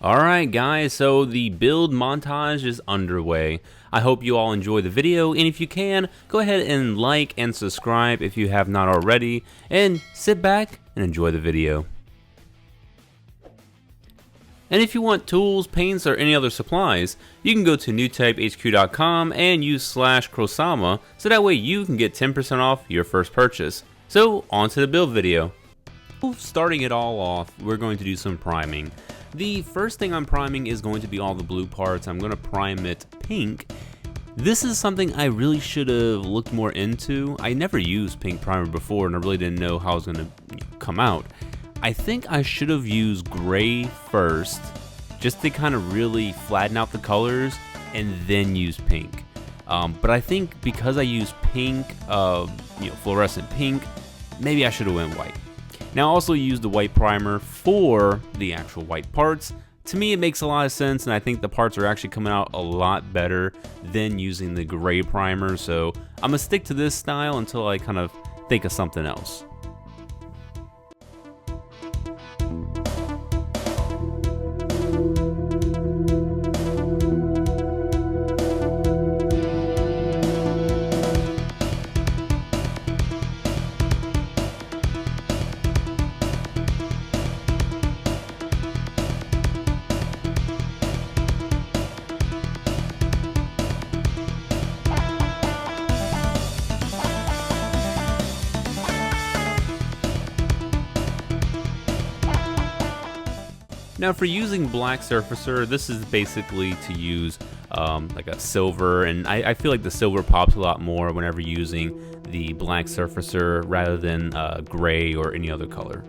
Alright guys, so the build montage is underway. I hope you all enjoy the video, and if you can, go ahead and like and subscribe if you have not already, and sit back and enjoy the video. And if you want tools, paints, or any other supplies, you can go to newtypehq.com and use /Krosama so that way you can get 10% off your first purchase. So, on to the build video. Starting it all off, we're going to do some priming. The first thing I'm priming is going to be all the blue parts. I'm going to prime it pink. This is something I really should have looked more into. I never used pink primer before and I really didn't know how it was going to come out. I think I should have used gray first, just to kind of really flatten out the colors, and then use pink. But I think because I used pink, fluorescent pink, maybe I should have went white. Now I also used the white primer for the actual white parts. To me it makes a lot of sense, and I think the parts are actually coming out a lot better than using the gray primer, so I'm gonna stick to this style until I kind of think of something else. Now for using black surfacer, this is basically to use like a silver, and I feel like the silver pops a lot more whenever using the black surfacer rather than gray or any other color.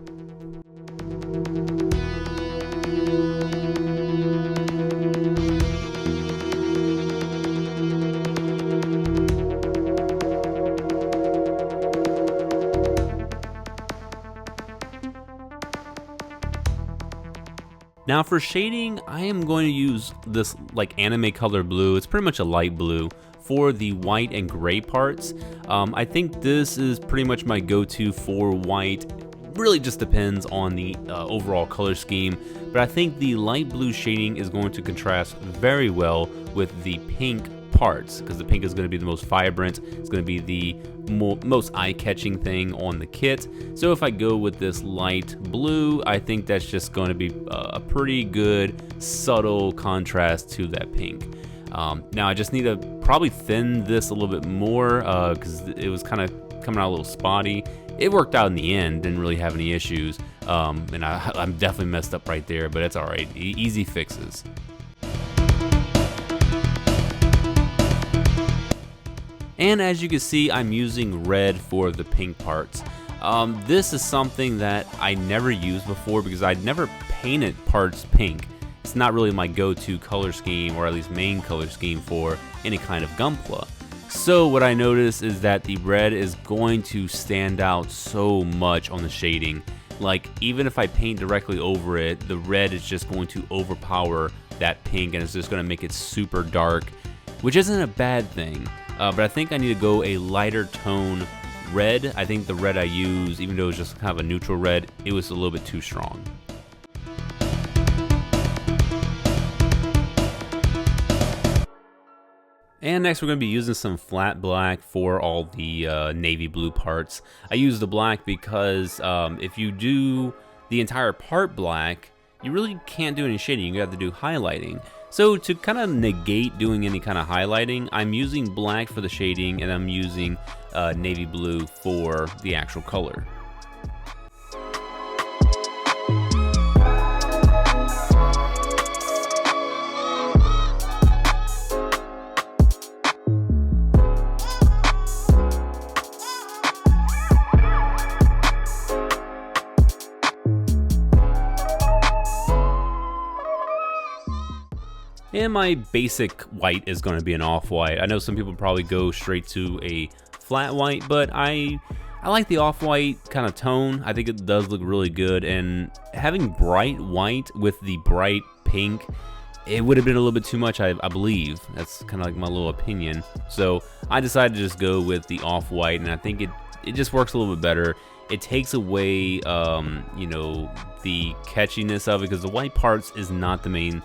Now for shading, I am going to use this like anime color blue. It's pretty much a light blue for the white and gray parts. I think this is pretty much my go-to for white. Really just depends on the overall color scheme, but I think the light blue shading is going to contrast very well with the pink parts, because the pink is going to be the most vibrant. It's going to be the most eye-catching thing on the kit. So if I go with this light blue, I think that's just going to be a pretty good subtle contrast to that pink. Now I just need to probably thin this a little bit more because it was kind of coming out a little spotty. It worked out in the end, didn't really have any issues, and I'm definitely messed up right there, but it's alright, easy fixes. And as you can see, I'm using red for the pink parts. This is something that I never used before because I'd never painted parts pink. It's not really my go-to color scheme, or at least main color scheme for any kind of Gunpla. So what I noticed is that the red is going to stand out so much on the shading. Like, even if I paint directly over it, the red is just going to overpower that pink, and it's just going to make it super dark, which isn't a bad thing. But I think I need to go a lighter tone red. I think the red I used, even though it was just kind of a neutral red, it was a little bit too strong. And next we're going to be using some flat black for all the navy blue parts. I use the black because if you do the entire part black, you really can't do any shading. You have to do highlighting. So to kind of negate doing any kind of highlighting, I'm using black for the shading, and I'm using navy blue for the actual color. And my basic white is going to be an off-white. I know some people probably go straight to a flat white, but I like the off-white kind of tone. I think it does look really good, and having bright white with the bright pink, it would have been a little bit too much, I believe. That's kind of like my little opinion. So I decided to just go with the off-white, and I think it it just works a little bit better. It takes away, the catchiness of it, because the white parts is not the main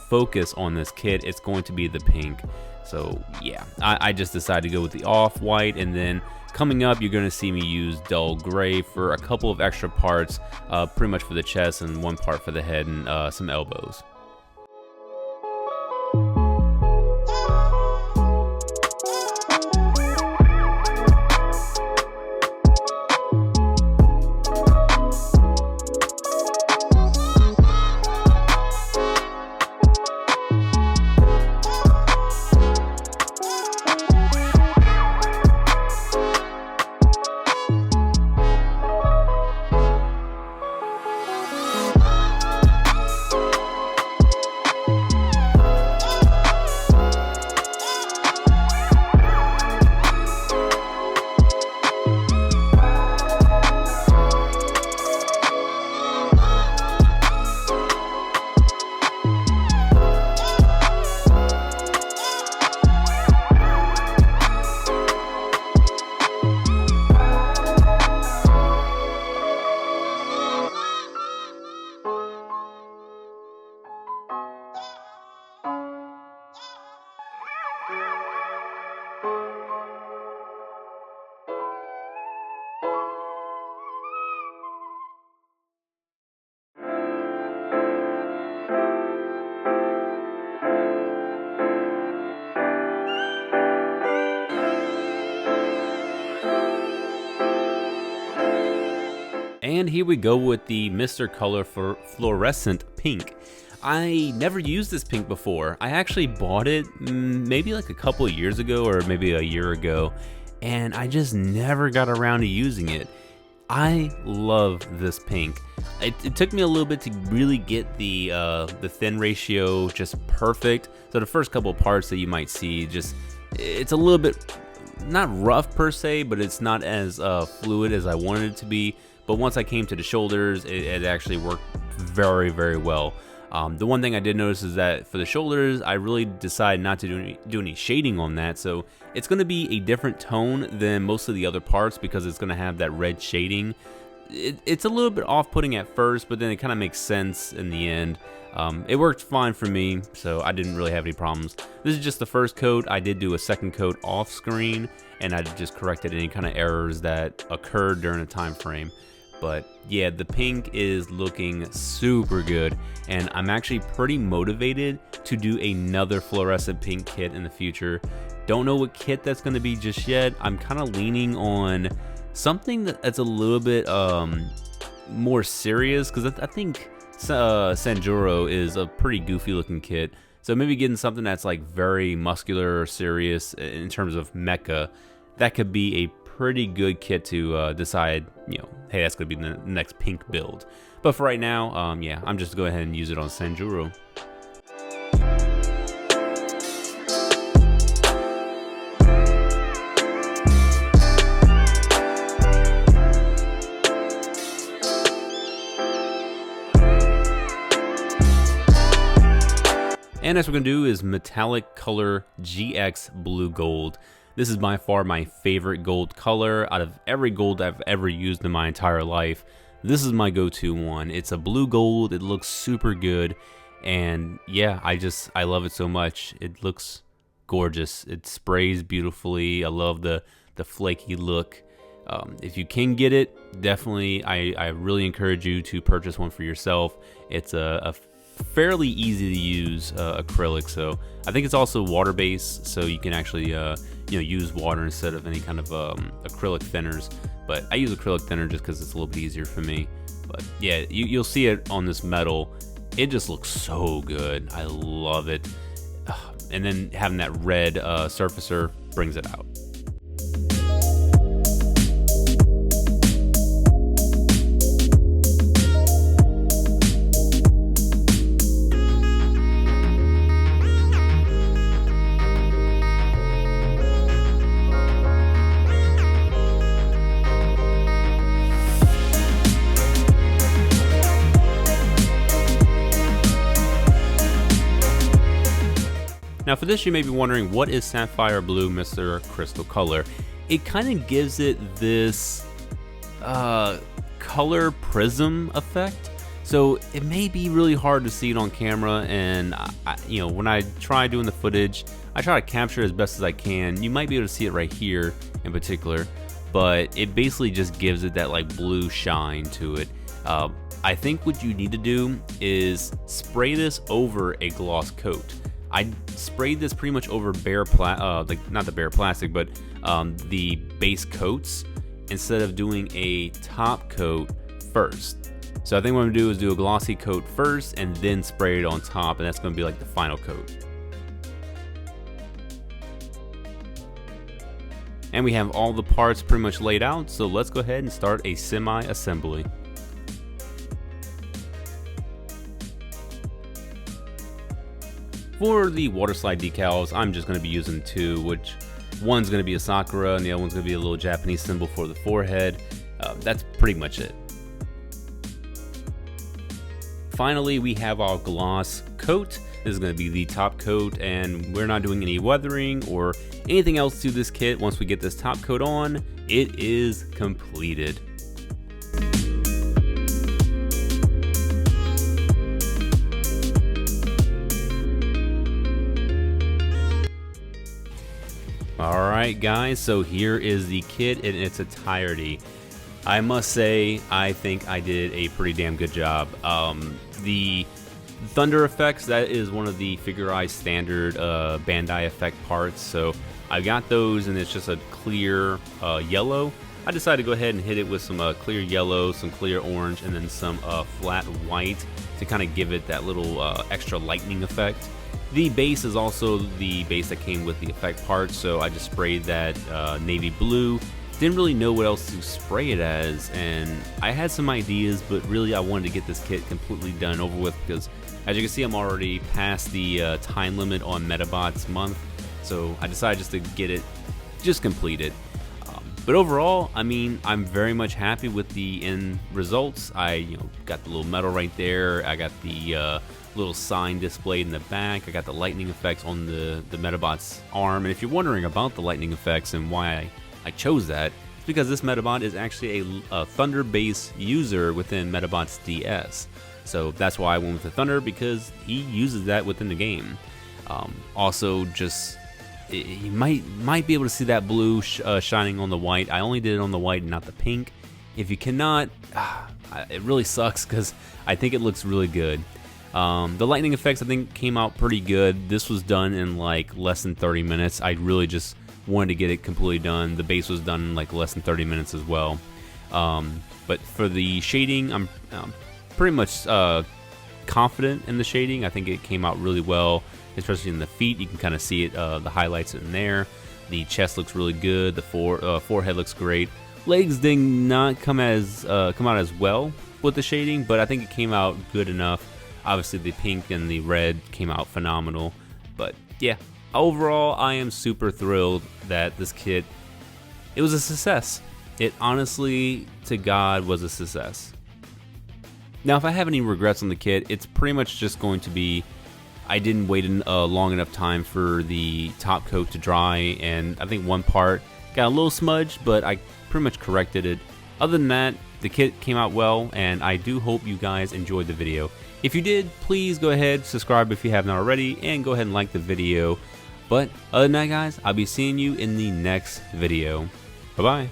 focus on this kit. It's going to be the pink. So yeah, I just decided to go with the off-white, and then coming up, you're going to see me use dull gray for a couple of extra parts, pretty much for the chest and one part for the head and some elbows. And here we go with the Mr. Color for Fluorescent Pink. I never used this pink before. I actually bought it maybe like a couple of years ago or maybe a year ago, and I just never got around to using it. I love this pink. It took me a little bit to really get the thin ratio just perfect. So the first couple of parts that you might see, it's a little bit, not rough per se, but it's not as fluid as I wanted it to be. But once I came to the shoulders, it actually worked very, very well. The one thing I did notice is that for the shoulders, I really decided not to do any shading on that. So it's going to be a different tone than most of the other parts because it's going to have that red shading. It's a little bit off-putting at first, but then it kind of makes sense in the end. It worked fine for me, so I didn't really have any problems. This is just the first coat. I did do a second coat off screen, and I just corrected any kind of errors that occurred during the time frame. But yeah, the pink is looking super good, and I'm actually pretty motivated to do another fluorescent pink kit in the future. Don't know what kit that's going to be just yet. I'm kind of leaning on something that's a little bit more serious, because I think Sanjuuro is a pretty goofy looking kit. So maybe getting something that's like very muscular or serious in terms of mecha, that could be a pretty good kit to decide, hey, that's going to be the next pink build. But for right now, yeah, I'm just going to go ahead and use it on Sanjuuro. And next we're going to do is Metallic Color GX Blue Gold. This is by far my favorite gold color. Out of every gold I've ever used in my entire life, this is my go-to one. It's a blue gold. It looks super good. And yeah, I love it so much. It looks gorgeous. It sprays beautifully. I love the flaky look. If you can get it, definitely, I really encourage you to purchase one for yourself. It's a fairly easy to use acrylic, so I think it's also water based, so you can actually use water instead of any kind of acrylic thinners. But I use acrylic thinner just because it's a little bit easier for me. But yeah, you'll see it on this metal. It just looks so good. I love it. And then having that red surfacer brings it out. Now for this, you may be wondering, what is Sapphire Blue Mr. Crystal Color? it kind of gives it this color prism effect. So it may be really hard to see it on camera, and when I try doing the footage, I try to capture it as best as I can. You might be able to see it right here in particular, but it basically just gives it that like blue shine to it. I think what you need to do is spray this over a gloss coat. I sprayed this pretty much over not the bare plastic, but the base coats instead of doing a top coat first. So I think what I'm gonna do is do a glossy coat first and then spray it on top, and that's gonna be like the final coat. And we have all the parts pretty much laid out, so let's go ahead and start a semi-assembly. For the water slide decals, I'm just going to be using two, which one's going to be a Sakura and the other one's going to be a little Japanese symbol for the forehead. That's pretty much it. Finally, we have our gloss coat. This is going to be the top coat, and we're not doing any weathering or anything else to this kit. Once we get this top coat on, it is completed. Alright guys, so here is the kit in its entirety. I must say, I think I did a pretty damn good job. The thunder effects, that is one of the Figure Eye standard Bandai effect parts, so I got those and it's just a clear yellow. I decided to go ahead and hit it with some clear yellow, some clear orange, and then some flat white to kind of give it that little extra lightning effect. The base is also the base that came with the effect part, so I just sprayed that navy blue. Didn't really know what else to spray it as, and I had some ideas, but really I wanted to get this kit completely done over with because, as you can see, I'm already past the time limit on Metabots month, so I decided just to get it just completed. But overall, I mean, I'm very much happy with the end results. I got the little medal right there. I got the little sign displayed in the back. I got the lightning effects on the Metabot's arm. And if you're wondering about the lightning effects and why I chose that, it's because this Metabot is actually a Thunder base user within Metabots DS. So that's why I went with the Thunder, because he uses that within the game. Also, just you might be able to see that blue shining on the white. I only did it on the white and not the pink. If you cannot, it really sucks because I think it looks really good. The lightning effects I think came out pretty good. This was done in like less than 30 minutes. I really just wanted to get it completely done. The base was done in like less than 30 minutes as well. But for the shading, I'm pretty much confident in the shading. I think it came out really well, especially in the feet. You can kind of see it, the highlights in there. The chest looks really good. The forehead looks great. Legs did not come out as well with the shading, but I think it came out good enough. Obviously, the pink and the red came out phenomenal. But yeah, overall, I am super thrilled that this kit, it was a success. It honestly, to God, was a success. Now, if I have any regrets on the kit, it's pretty much just going to be I didn't wait a long enough time for the top coat to dry, and I think one part got a little smudged, but I pretty much corrected it. Other than that, the kit came out well, and I do hope you guys enjoyed the video. If you did, please go ahead, subscribe if you haven't already, and go ahead and like the video. But other than that, guys, I'll be seeing you in the next video. Bye-bye.